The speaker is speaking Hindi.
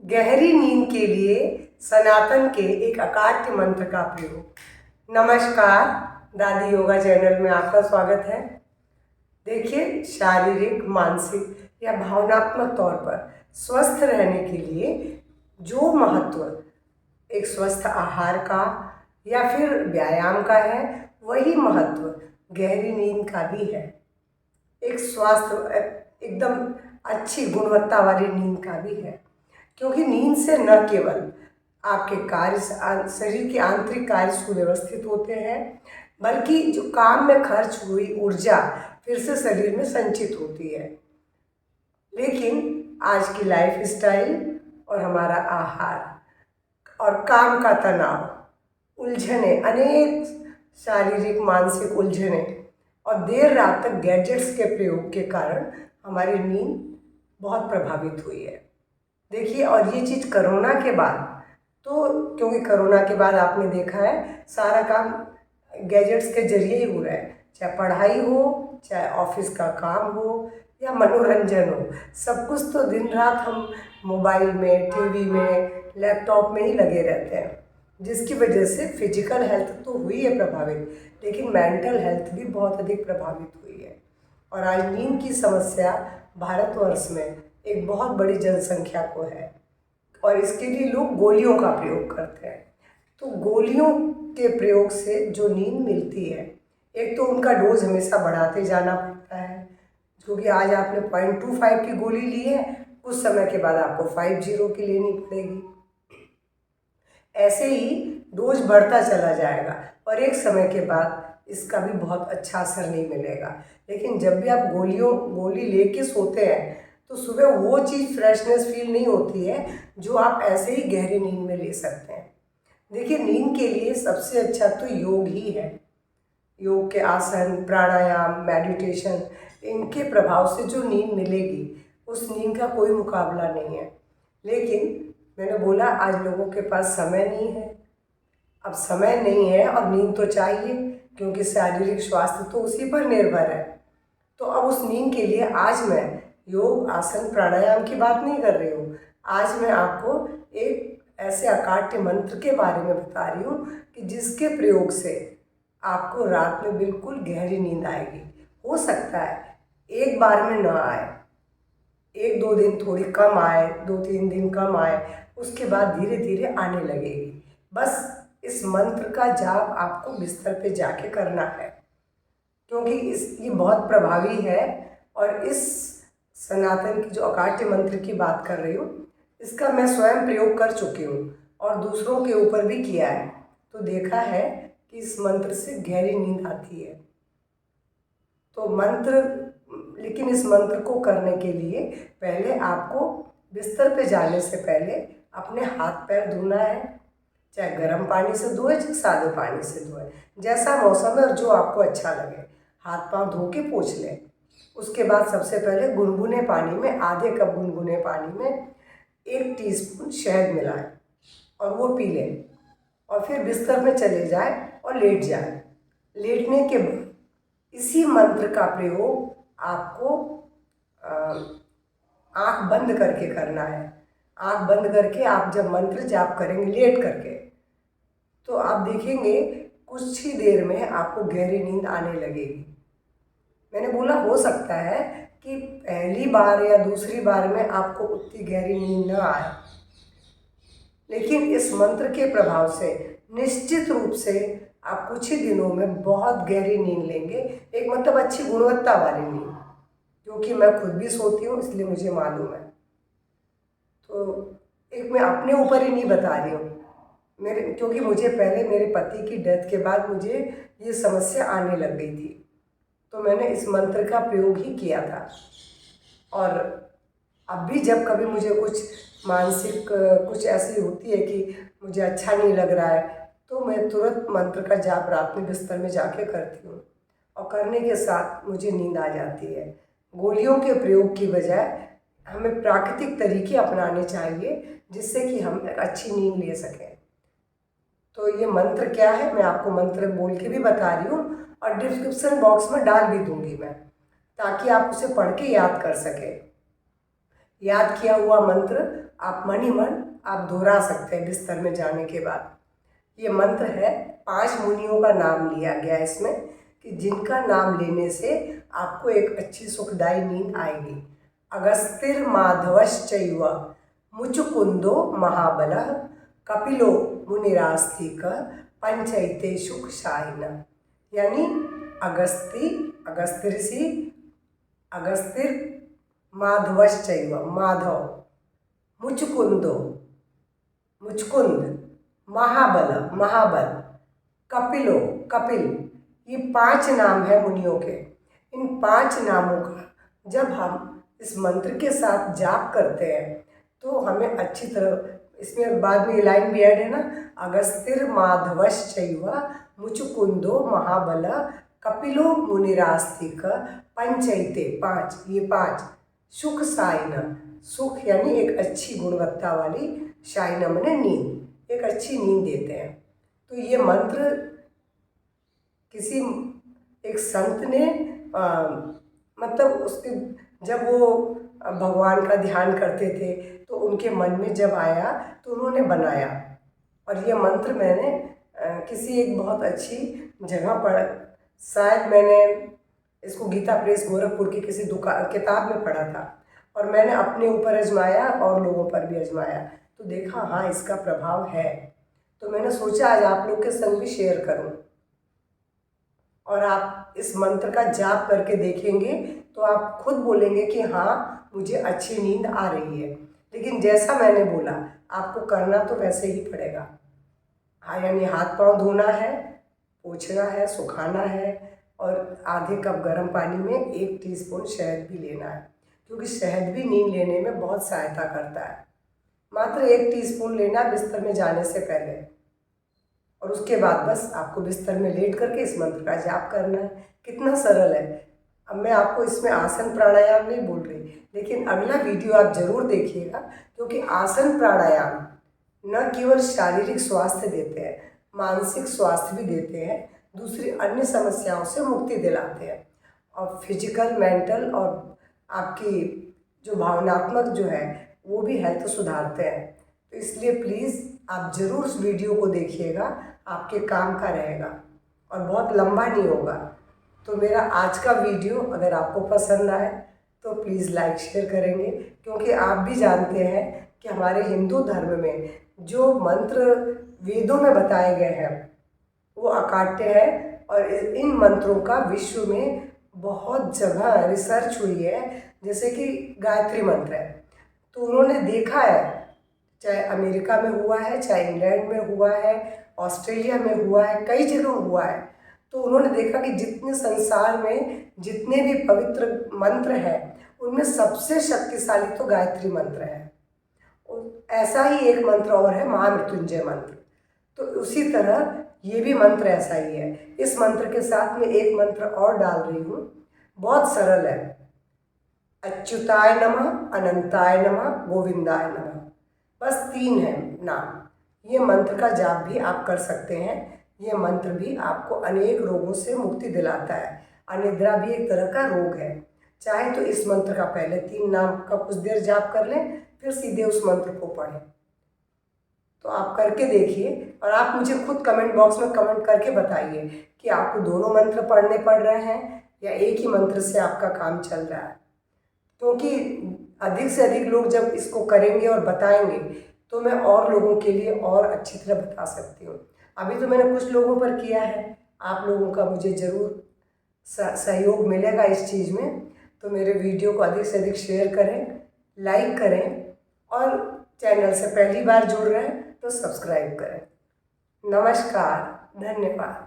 गहरी नींद के लिए सनातन के एक अकाट्य मंत्र का प्रयोग। नमस्कार, दादी योगा चैनल में आपका स्वागत है। देखिए, शारीरिक, मानसिक या भावनात्मक तौर पर स्वस्थ रहने के लिए जो महत्व एक स्वस्थ आहार का या फिर व्यायाम का है, वही महत्व गहरी नींद का भी है। एक स्वास्थ्य एकदम अच्छी गुणवत्ता वाली नींद का भी है, क्योंकि नींद से न केवल आपके कार्य शरीर के आंतरिक कार्य सुव्यवस्थित होते हैं, बल्कि जो काम में खर्च हुई ऊर्जा फिर से शरीर में संचित होती है। लेकिन आज की लाइफ स्टाइल और हमारा आहार और काम का तनाव, उलझने, अनेक शारीरिक मानसिक उलझने और देर रात तक गैजेट्स के प्रयोग के कारण हमारी नींद बहुत प्रभावित हुई है। देखिए, और ये चीज़ कोरोना के बाद, तो क्योंकि कोरोना के बाद आपने देखा है सारा काम गैजेट्स के जरिए ही हो रहा है, चाहे पढ़ाई हो, चाहे ऑफिस का काम हो या मनोरंजन हो, सब कुछ तो दिन रात हम मोबाइल में, टीवी में, लैपटॉप में ही लगे रहते हैं, जिसकी वजह से फिजिकल हेल्थ तो हुई है प्रभावित, लेकिन मेंटल हेल्थ भी बहुत अधिक प्रभावित हुई है। और आज नींद की समस्या भारतवर्ष में एक बहुत बड़ी जनसंख्या को है, और इसके लिए लोग गोलियों का प्रयोग करते हैं। तो गोलियों के प्रयोग से जो नींद मिलती है, एक तो उनका डोज हमेशा बढ़ाते जाना पड़ता है, जो कि आज आपने 0.25 की गोली ली है, कुछ समय के बाद आपको 50 की लेनी पड़ेगी। ऐसे ही डोज बढ़ता चला जाएगा और एक समय के बाद इसका भी बहुत अच्छा असर नहीं मिलेगा। लेकिन जब भी आप गोली लेके सोते हैं तो सुबह वो चीज़ फ्रेशनेस फील नहीं होती है जो आप ऐसे ही गहरी नींद में ले सकते हैं। देखिए, नींद के लिए सबसे अच्छा तो योग ही है। योग के आसन, प्राणायाम, मेडिटेशन, इनके प्रभाव से जो नींद मिलेगी, उस नींद का कोई मुकाबला नहीं है। लेकिन मैंने बोला, आज लोगों के पास समय नहीं है। अब समय नहीं है और नींद तो चाहिए, क्योंकि शारीरिक स्वास्थ्य तो उसी पर निर्भर है। तो अब उस नींद के लिए आज मैं योग, आसन, प्राणायाम की बात नहीं कर रही हूँ। आज मैं आपको एक ऐसे अकाट्य मंत्र के बारे में बता रही हूँ कि जिसके प्रयोग से आपको रात में बिल्कुल गहरी नींद आएगी। हो सकता है एक बार में ना आए, 1-2 दिन थोड़ी कम आए, 2-3 दिन कम आए, उसके बाद धीरे धीरे आने लगेगी। बस इस मंत्र का जाप आपको बिस्तर पे जाके करना है, क्योंकि ये बहुत प्रभावी है। और इस सनातन की जो अकाट्य मंत्र की बात कर रही हूँ, इसका मैं स्वयं प्रयोग कर चुकी हूँ और दूसरों के ऊपर भी किया है, तो देखा है कि इस मंत्र से गहरी नींद आती है। तो लेकिन इस मंत्र को करने के लिए पहले आपको बिस्तर पे जाने से पहले अपने हाथ पैर धोना है, चाहे गर्म पानी से धोए, चाहे सादे पानी से धोए, जैसा मौसम है और जो आपको अच्छा लगे। हाथ पांव धो के पोंछ लें। उसके बाद सबसे पहले गुनगुने पानी में, आधे कप गुनगुने पानी में 1 टीस्पून शहद मिलाएं और वो पी लें, और फिर बिस्तर में चले जाएं और लेट जाएं। लेटने के बाद इसी मंत्र का प्रयोग आपको आँख बंद करके करना है। आँख बंद करके आप जब मंत्र जाप करेंगे लेट करके, तो आप देखेंगे कुछ ही देर में आपको गहरी नींद आने लगेगी। मैंने बोला, हो सकता है कि पहली बार या दूसरी बार में आपको उतनी गहरी नींद न आए, लेकिन इस मंत्र के प्रभाव से निश्चित रूप से आप कुछ ही दिनों में बहुत गहरी नींद लेंगे। एक मतलब अच्छी गुणवत्ता वाली नींद, क्योंकि मैं खुद भी सोती हूँ, इसलिए मुझे मालूम है। तो एक मैं अपने ऊपर ही नहीं बता रही हूँ, क्योंकि मुझे पहले मेरे पति की डेथ के बाद मुझे ये समस्या आने लग गई थी, तो मैंने इस मंत्र का प्रयोग ही किया था। और अब भी जब कभी मुझे कुछ मानसिक कुछ ऐसी होती है कि मुझे अच्छा नहीं लग रहा है, तो मैं तुरंत मंत्र का जाप रात में बिस्तर में जाके करती हूँ, और करने के साथ मुझे नींद आ जाती है। गोलियों के प्रयोग की बजाय हमें प्राकृतिक तरीके अपनाने चाहिए, जिससे कि हम अच्छी नींद ले सकें। तो ये मंत्र क्या है, मैं आपको मंत्र बोल के भी बता रही हूँ, और डिस्क्रिप्शन बॉक्स में डाल भी दूंगी मैं, ताकि आप उसे पढ़ के याद कर सकें। याद किया हुआ मंत्र आप मन ही मन आप दोहरा सकते हैं बिस्तर में जाने के बाद। ये मंत्र है, 5 मुनियों का नाम लिया गया इसमें कि जिनका नाम लेने से आपको एक अच्छी सुखदायी नींद आएगी। अगस्तिर माधवश्चैव मुचुकुंदो महाबलः कपिलो मुनिरास्तिक पंचैते सुख शायिन। यानी अगस्त्य ऋषि, अगस्तिर, माधवश्चैव माधव, मुचुकुंदो मुचकुंद, महाबल, कपिलो कपिल, ये 5 नाम है मुनियों के। इन 5 नामों का जब हम इस मंत्र के साथ जाप करते हैं तो हमें अच्छी तरह, इसमें बाद में ये लाइन भी ऐड है ना, अगस्तिर माधवश्चैव मुचुकुंदो महाबल कपिलो मुनिरास्तिक पंचैते 5, ये 5 सुख शायिन, सुख यानी एक अच्छी गुणवत्ता वाली, शायिन माने नींद, एक अच्छी नींद देते हैं। तो ये मंत्र किसी एक संत ने मतलब उसके, जब वो भगवान का ध्यान करते थे तो उनके मन में जब आया तो उन्होंने बनाया। और ये मंत्र मैंने किसी एक बहुत अच्छी जगह पढ़ा, शायद मैंने इसको गीता प्रेस गोरखपुर की किसी किताब में पढ़ा था, और मैंने अपने ऊपर आजमाया और लोगों पर भी आजमाया तो देखा हाँ इसका प्रभाव है। तो मैंने सोचा आज आप लोग के संग भी शेयर करूं, और आप इस मंत्र का जाप करके देखेंगे तो आप खुद बोलेंगे कि हाँ मुझे अच्छी नींद आ रही है। लेकिन जैसा मैंने बोला आपको करना तो वैसे ही पड़ेगा। हाँ, यानी हाथ पांव धोना है, पोंछना है, सुखाना है, और आधे कप गर्म पानी में 1 टीस्पून शहद भी लेना है, क्योंकि शहद भी नींद लेने में बहुत सहायता करता है। मात्र 1 टीस्पून लेना बिस्तर में जाने से पहले, और उसके बाद बस आपको बिस्तर में लेट करके इस मंत्र का जाप करना है। कितना सरल है। अब मैं आपको इसमें आसन प्राणायाम नहीं बोल रही, लेकिन अगला वीडियो आप जरूर देखिएगा, क्योंकि आसन प्राणायाम न केवल शारीरिक स्वास्थ्य देते हैं, मानसिक स्वास्थ्य भी देते हैं, दूसरी अन्य समस्याओं से मुक्ति दिलाते हैं, और फिजिकल, मेंटल और आपकी जो भावनात्मक जो है वो भी हेल्थ सुधारते हैं। तो इसलिए प्लीज़ आप ज़रूर उस वीडियो को देखिएगा, आपके काम का रहेगा और बहुत लंबा नहीं होगा। तो मेरा आज का वीडियो अगर आपको पसंद आए तो प्लीज़ लाइक शेयर करेंगे, क्योंकि आप भी जानते हैं कि हमारे हिंदू धर्म में जो मंत्र वेदों में बताए गए हैं वो अकाट्य है, और इन मंत्रों का विश्व में बहुत जगह रिसर्च हुई है। जैसे कि गायत्री मंत्र है, तो उन्होंने देखा है, चाहे अमेरिका में हुआ है, चाहे इंग्लैंड में हुआ है, ऑस्ट्रेलिया में हुआ है, कई जगह हुआ है। तो उन्होंने देखा कि जितने संसार में जितने भी पवित्र मंत्र हैं उनमें सबसे शक्तिशाली तो गायत्री मंत्र है। ऐसा ही एक मंत्र और है महामृत्युंजय मंत्र, तो उसी तरह ये भी मंत्र ऐसा ही है। इस मंत्र के साथ में एक मंत्र और डाल रही हूँ, बहुत सरल है। अच्युताय नमः, अनंताय नमः, गोविंदाय नमः, बस 3 है नाम। ये मंत्र का जाप भी आप कर सकते हैं। ये मंत्र भी आपको अनेक रोगों से मुक्ति दिलाता है। अनिद्रा भी एक तरह का रोग है। चाहे तो इस मंत्र का पहले 3 नाम का कुछ देर जाप कर लें, फिर सीधे उस मंत्र को पढ़ें। तो आप करके देखिए, और आप मुझे खुद कमेंट बॉक्स में कमेंट करके बताइए कि आपको दोनों मंत्र पढ़ने पड़ रहे हैं या एक ही मंत्र से आपका काम चल रहा है। क्योंकि अधिक से अधिक लोग जब इसको करेंगे और बताएंगे तो मैं और लोगों के लिए और अच्छी तरह बता सकती हूँ। अभी तो मैंने कुछ लोगों पर किया है, आप लोगों का मुझे ज़रूर सहयोग मिलेगा इस चीज़ में। तो मेरे वीडियो को अधिक से अधिक शेयर करें, लाइक करें, और चैनल से पहली बार जुड़ रहे हैं तो सब्सक्राइब करें। नमस्कार, धन्यवाद।